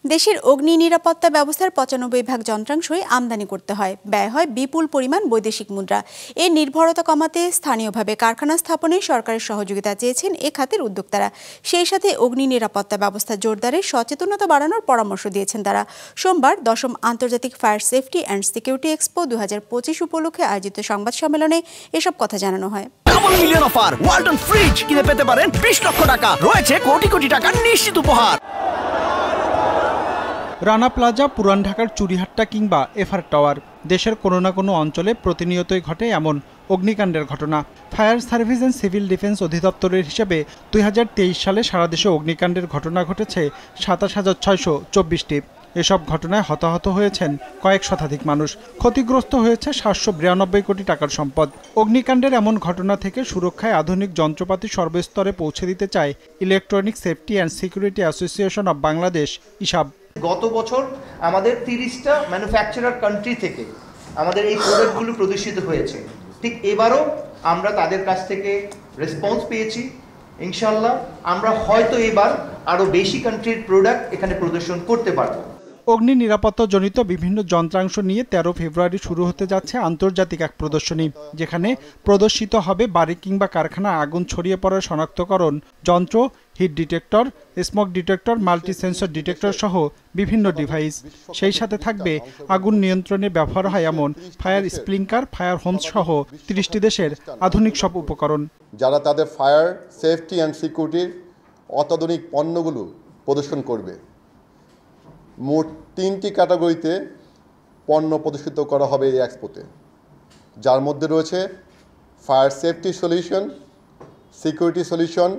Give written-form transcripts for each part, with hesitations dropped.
দেশের অগ্নি নিরাপত্তা ব্যবস্থার ৯৫% যন্ত্রাংশই আমদানি করতে হয়। ব্যয় হয় বিপুল পরিমাণ বৈদেশিক মুদ্রা। এর নির্ভরতা কমাতে স্থানীয়ভাবে কারখানা স্থাপনে সরকারের সহযোগিতা চেয়েছেন এ খাতের উদ্যোক্তারা। সেই সাথে অগ্নি নিরাপত্তা ব্যবস্থা জোরদারে সচেতনতা বাড়ানোর পরামর্শ দিয়েছেন তারা। সোমবার ১০ম আন্তর্জাতিক fire safety and security expo ২০২৫ উপলক্ষে আয়োজিত সংবাদ সম্মেলনে এসব কথা জানানো হয়। Double million offer, Walton fridge কিনে পেতে পারেন ২০ লক্ষ টাকা, রয়েছে কোটি কোটি টাকার নিশ্চিত উপহার। রানা প্লাজা, পুরান ঢাকার চুরিহাট্টা কিংবা এফআর টাওয়ার, দেশের কোনো না কোনো অঞ্চলে প্রতিনিয়তই ঘটে এমন অগ্নিকাণ্ডের ঘটনা। Fire service and civil defence অধিদপ্তরের হিসেবে ২০২৩ সালে সারা দেশে অগ্নিকাণ্ডের ঘটনা ঘটেছে ২৭,৬২৪টি। এসব ঘটনায় হতাহত হয়েছেন কয়েক শতাধিক মানুষ, ক্ষতিগ্রস্ত হয়েছে ৭৯২ কোটি টাকার সম্পদ। অগ্নিকাণ্ডের এমন ঘটনা থেকে সুরক্ষায় আধুনিক যন্ত্রপাতি সর্বস্তরে পৌঁছে দিতে চায় electronic safety and security association of Bangladesh, ইসাব। গত বছর আমাদের ৩০টা ম্যানুফ্যাকচারার কান্ট্রি থেকে আমাদের এই প্রোডাক্টগুলো প্রদর্শিত হয়েছে। ঠিক এবারও আমরা তাদের কাছ থেকে রেসপন্স পেয়েছি। ইনশাল্লাহ আমরা হয়তো এবার আরও বেশি কান্ট্রির প্রোডাক্ট এখানে প্রদর্শন করতে পারবো। অগ্নি নিরাপত্তাজনিত বিভিন্ন যন্ত্রাংশ নিয়ে ১৩ ফেব্রুয়ারি শুরু হতে যাচ্ছে আন্তর্জাতিক এক প্রদর্শনী, যেখানে প্রদর্শিত হবে বাড়ি কিংবা কারখানা আগুন ছড়িয়ে পড়ার শনাক্তকরণ যন্ত্র, heat detector, smoke detector, multi sensor detector সহ বিভিন্ন ডিভাইস। সেই সাথে থাকবে আগুন নিয়ন্ত্রণে ব্যবহার হয় এমন ফায়ার স্প্রিংকার, ফায়ার হোমস সহ ৩০টি দেশের আধুনিক সব উপকরণ। যারা তাদের ফায়ার সেফটি অ্যান্ড সিকিউরিটির অত্যাধুনিক পণ্যগুলো প্রদর্শন করবে। মোট ৩টি ক্যাটাগরিতে পণ্য প্রদর্শিত করা হবে এই এক্সপোতে, যার মধ্যে রয়েছে fire safety solution, security solution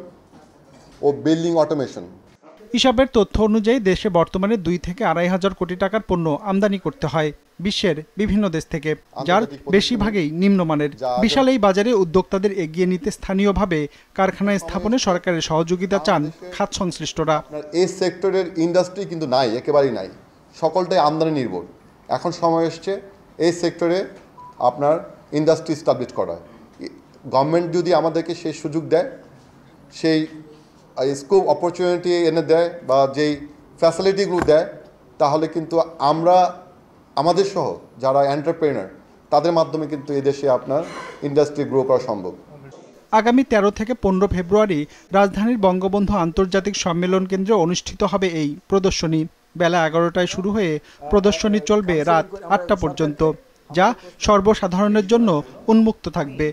ও বিল্ডিং অটোমেশন। হিসাবের তথ্য অনুযায়ী দেশে বর্তমানে ২ থেকে ২.৫ কোটি টাকার পণ্য আমদানি করতে হয় বিশ্বের বিভিন্ন দেশ থেকে, যার বেশিরভাগই নিম্নমানের। বিশাল এই বাজারে উদ্যোক্তাদের এগিয়ে নিতে স্থানীয়ভাবে কারখানা স্থাপনে সরকারের সহযোগিতা চান খাত সংশ্লিষ্টরা। এই সেক্টরের ইন্ডাস্ট্রি কিন্তু নাই, একেবারেই নাই, সকলটাই আমদানি নির্ভর। এখন সময় এসছে এই সেক্টরে আপনার ইন্ডাস্ট্রি স্টাবলিশ করা। গভর্নমেন্ট যদি আমাদেরকে সেই সুযোগ দেয়, সেই স্কোপ অপরচুনিটি এনে দেয় বা যেই ফ্যাসিলিটিগুলো দেয়, তাহলে কিন্তু আমরা আমাদের সহ যারা এন্টারপ্রেনার তাদের মাধ্যমে কিন্তু এদেশে আপনার ইন্ডাস্ট্রি গ্রো করা সম্ভব। আগামী ১৩ থেকে ১৫ ফেব্রুয়ারি রাজধানীর বঙ্গবন্ধু আন্তর্জাতিক সম্মেলন কেন্দ্রে অনুষ্ঠিত হবে এই প্রদর্শনী। বেলা ১১টায় শুরু হয়ে প্রদর্শনী চলবে রাত ৮টা পর্যন্ত, যা সর্বসাধারণের জন্য উন্মুক্ত থাকবে।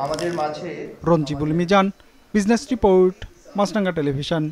আমাদের মাঝে রঞ্জিবুল মিজান, বিজনেস রিপোর্ট, মাছরাঙ্গা টেলিভিশন।